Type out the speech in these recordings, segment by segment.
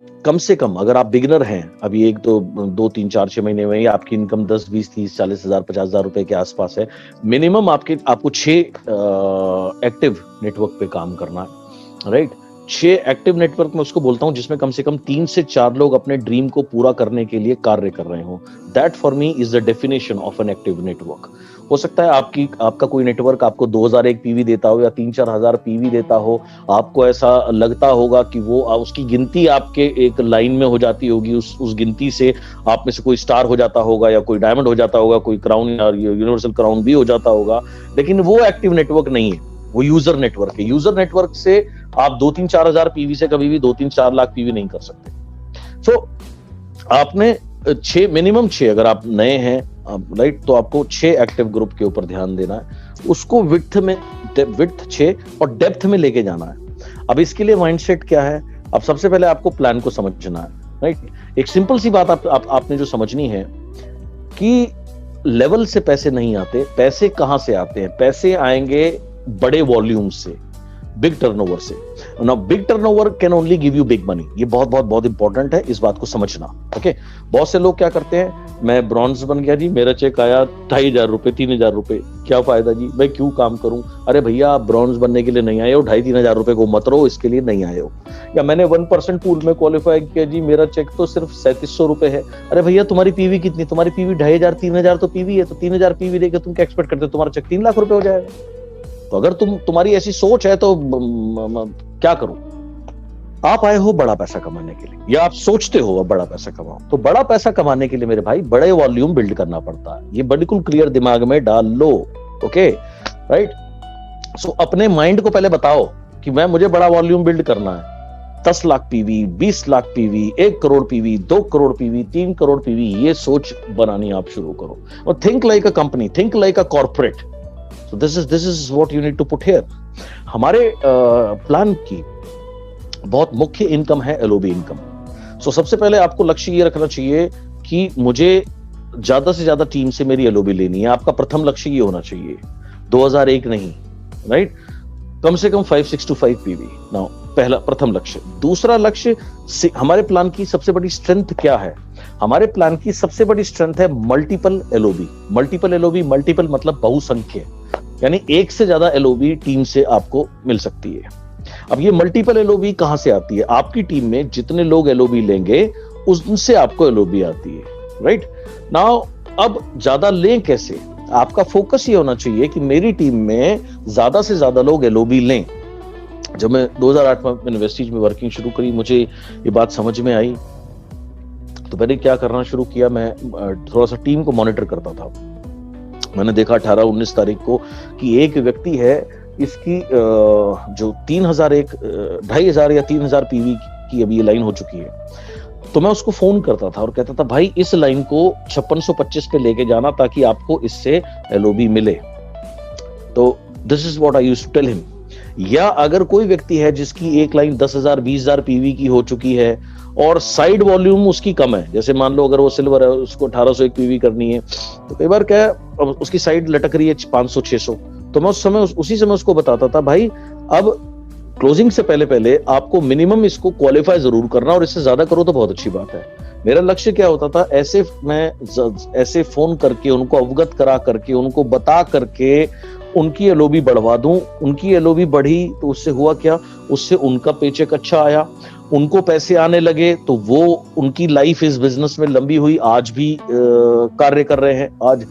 कम से कम अगर आप बिगिनर हैं, अभी एक तो 2 3 4 6 महीने में ही आपकी इनकम 10 20 30 40 हजार 50 हजार रुपए के आसपास है, मिनिमम आपको 6 एक्टिव नेटवर्क पे काम करना है, राइट। 6 एक्टिव नेटवर्क में उसको बोलता हूं जिसमें कम से कम 3 से 4 लोग अपने ड्रीम को पूरा करने के लिए कार्य कर रहे हो। That for me is the definition of an active network. हो सकता है आपका कोई नेटवर्क आपको 2001 पीवी देता हो या 3 4 हजार पीवी देता हो, आपको ऐसा लगता होगा कि वो उसकी गिनती आपके एक लाइन में हो जाती होगी, उस गिनती से आप में से कोई स्टार हो जाता होगा या कोई डायमंड हो जाता होगा, कोई क्राउन या यूनिवर्सल क्राउन भी हो जाता होगा, लेकिन वो एक्टिव नेटवर्क नहीं है, वो यूजर नेटवर्क है। यूजर नेटवर्क से आप 2 3 4 हजार पीवी से कभी भी 2 3 4 लाख पीवी नहीं कर सकते। सो आपने 6 मिनिमम 6, अगर आप नए हैं राइट, तो आपको 6 एक्टिव ग्रुप के ऊपर ध्यान देना है, उसको विड्थ 6 और डेप्थ में लेके जाना है। अब इसके लिए माइंडसेट क्या है, अब सबसे पहले आपको प्लान को समझना है, राइट। एक सिंपल सी बात आपने जो समझनी है कि लेवल से पैसे नहीं आते, पैसे कहां से आते हैं? पैसे आएंगे बड़े वॉल्यूम से, बिग टर्नओवर से। Now big turnover can only give you big money, ये बहुत बहुत बहुत इंपॉर्टेंट है, इस बात को समझना, ओके। बहुत से लोग क्या करते हैं, मैं ब्रॉन्ज बन गया जी, मेरा चेक आया 2500 रुपए 3000 रुपए, क्या फायदा जी, मैं क्यों काम करूं? अरे भैया, आप ब्रॉन्ज बनने के लिए नहीं आए हो, 2500-3000 रुपए को मत रहो, इसके लिए नहीं आए हो। या मैंने 1% पूल में क्वालिफाई किया जी, मेरा चेक तो सिर्फ 3700 रुपए है। अरे भैया, तुम्हारी पीवी कितनी? तुम्हारी पीवी 2500-3000 तो पीवी है, तो 3000 पीवी लेके तुम क्या एक्सपेक्ट करते हो तुम्हारा चेक 3 लाख रुपए हो जाएगा? तो अगर तुम्हारी ऐसी सोच है तो क्या करूं? आप आए हो बड़ा पैसा कमाने के लिए, या आप सोचते हो अब बड़ा पैसा कमाओ, तो बड़ा पैसा कमाने के लिए मेरे भाई बड़े वॉल्यूम बिल्ड करना पड़ता है। ये बिल्कुल क्लियर दिमाग में डाल लो, ओके, राइट। सो अपने माइंड को पहले बताओ कि मुझे बड़ा वॉल्यूम बिल्ड करना है। 10 lakh PV, 20 lakh PV, 1 crore PV, 2 crore PV, 3 crore PV, ये सोच बनानी आप शुरू करो और think like a company, think like a corporate. So this is what you need to put here. हमारे प्लान की बहुत मुख्य इनकम है एलओबी इनकम। सो सबसे पहले आपको लक्ष्य ये रखना चाहिए कि मुझे ज्यादा से ज्यादा टीम से मेरी एलओबी लेनी है। आपका प्रथम लक्ष्य ये होना चाहिए, 2001 नहीं, राइट, कम से कम 5625 पीवी। नाउ पहला प्रथम लक्ष्य। दूसरा लक्ष्य, हमारे प्लान की सबसे बड़ी स्ट्रेंथ क्या है? हमारे प्लान की सबसे बड़ी स्ट्रेंथ है multiple LOB. Multiple LOB, multiple मतलब बहुसंख्य, यानी एक से ज्यादा एलओबी टीम से आपको मिल सकती है। अब ये मल्टीपल एलओबी कहां से आती है? आपकी टीम में जितने लोग एलओबी लेंगे उनसे आपको एलओबी आती है, राइट। नाउ अब ज्यादा लें कैसे? आपका फोकस ये होना चाहिए कि मेरी टीम में ज्यादा से ज्यादा लोग एलओबी लें। जब मैं 2008 में यूनिवर्सिटी में वर्किंग शुरू करी, मुझे ये बात समझ में आई, तो मैंने क्या करना शुरू किया, मैं थोड़ा सा टीम को मॉनिटर करता था। मैंने देखा 18-19 तारीख को कि एक व्यक्ति है, इसकी जो 2500 या 3000 पीवी की अभी ये लाइन हो चुकी है। तो मैं उसको फोन करता था और कहता था, भाई इस लाइन को 5625 पे लेके जाना ताकि आपको इससे एलओबी मिले। तो this is what I used to tell him. या अगर कोई व्यक्ति है जिसकी एक लाइन 10,000 20,000 पीवी की हो चुकी है और साइड वॉल्यूम उसकी कम है, जैसे मान लो अगर वो सिल्वर है, उसको 1801 पीवी करनी है, तो कई बार क्या है उसकी साइड लटक रही है 500-600, तो मैं उसी समय उसको बताता था, भाई अब क्लोजिंग से पहले आपको मिनिमम इसको क्वालिफाई जरूर करना, और इससे ज्यादा करो तो बहुत अच्छी बात है। मेरा लक्ष्य क्या होता था, ऐसे फोन करके उनको अवगत करा करके, उनको बता करके उनकी एलओबी बढ़वा दूं। उनकी एलओबी बढ़ी तो उससे हुआ क्या, उससे उनका पेचेक अच्छा आया, उनको पैसे आने लगे, तो वो उनकी लाइफ इस बिजनेस में लंबी हुई, आज भी कार्य कर रहे हैं। आज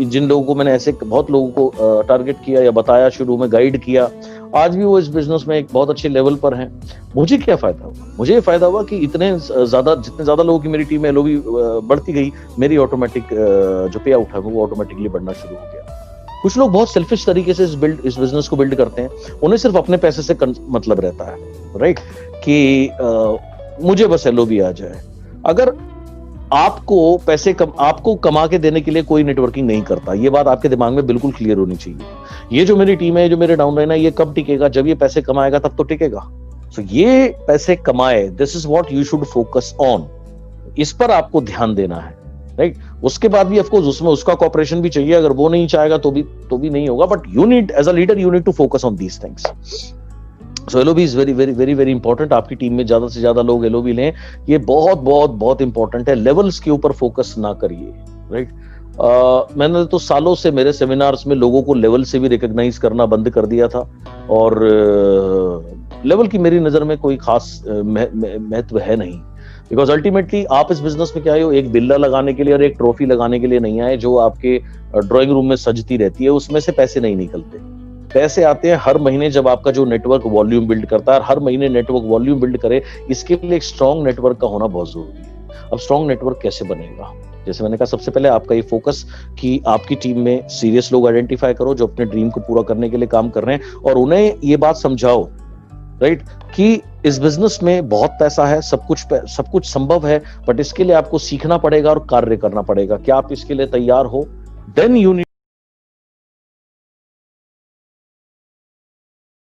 जिन लोगों को मैंने ऐसे बहुत लोगों को टारगेट किया या बताया, शुरू में गाइड किया, आज भी वो इस बिजनेस में एक बहुत अच्छे लेवल पर हैं। मुझे क्या फायदा हुआ? मुझे ये फायदा हुआ कि जितने ज्यादा लोगों की मेरी टीम में एलओबी बढ़ती गई, मेरी ऑटोमेटिक जो पे आउट है वो ऑटोमेटिकली बढ़ना शुरू हो गया। कुछ लोग बहुत सेल्फिश तरीके से इस बिजनेस को बिल्ड करते हैं, उन्हें सिर्फ अपने पैसे से मतलब रहता है, राइट, कि मुझे बस एलओबी आ जाए। अगर आपको कमा के देने के लिए कोई नेटवर्किंग नहीं करता, ये बात आपके दिमाग में बिल्कुल क्लियर होनी चाहिए। ये जो मेरी टीम है, जो मेरे डाउनलाइन है, ये कब टिकेगा? जब ये पैसे कमाएगा तब तो टिकेगा। सो ये पैसे कमाए, this is what you should focus on, इस पर आपको ध्यान देना है, राइट। उसके बाद भी ऑफकोर्स उसमें उसका कॉपरेशन भी चाहिए, अगर वो नहीं चाहेगा तो भी नहीं होगा, but you need as a leader, you need to focus on these things. So LOB is very very very very important. आपकी टीम में ज्यादा से ज्यादा लोग एलओबी लें, ये बहुत बहुत बहुत इंपॉर्टेंट है। लेवल्स के ऊपर फोकस ना करिए, राइट। मैंने तो सालों से मेरे सेमिनार्स में लोगों को लेवल से भी रिकॉग्नाइज करना बंद कर दिया था, और लेवल की मेरी नजर में कोई खास महत्व है नहीं। बिकॉज अल्टीमेटली आप इस बिजनेस में क्या आए हो, एक बिल्ला लगाने के लिए और एक ट्रॉफी लगाने के लिए नहीं आए जो आपके ड्राइंग रूम में सजती रहती है, उसमें से पैसे नहीं निकलते। पैसे आते हैं हर महीने जब आपका जो नेटवर्क वॉल्यूम बिल्ड करता है, हर महीने नेटवर्क वॉल्यूम बिल्ड करे। इसके लिए एक स्ट्रॉन्ग नेटवर्क का होना बहुत जरूरी है। अब स्ट्रॉन्ग नेटवर्क कैसे बनेगा? जैसे मैंने कहा, सबसे पहले आपका ये फोकस कि आपकी टीम में सीरियस लोग आइडेंटिफाई करो जो अपने ड्रीम को पूरा करने के लिए काम कर रहे हैं, और उन्हें ये बात समझाओ, राइट, कि इस बिजनेस में बहुत पैसा है, सब कुछ संभव है, बट इसके लिए आपको सीखना पड़ेगा और कार्य करना पड़ेगा। क्या आप इसके लिए तैयार हो? Then you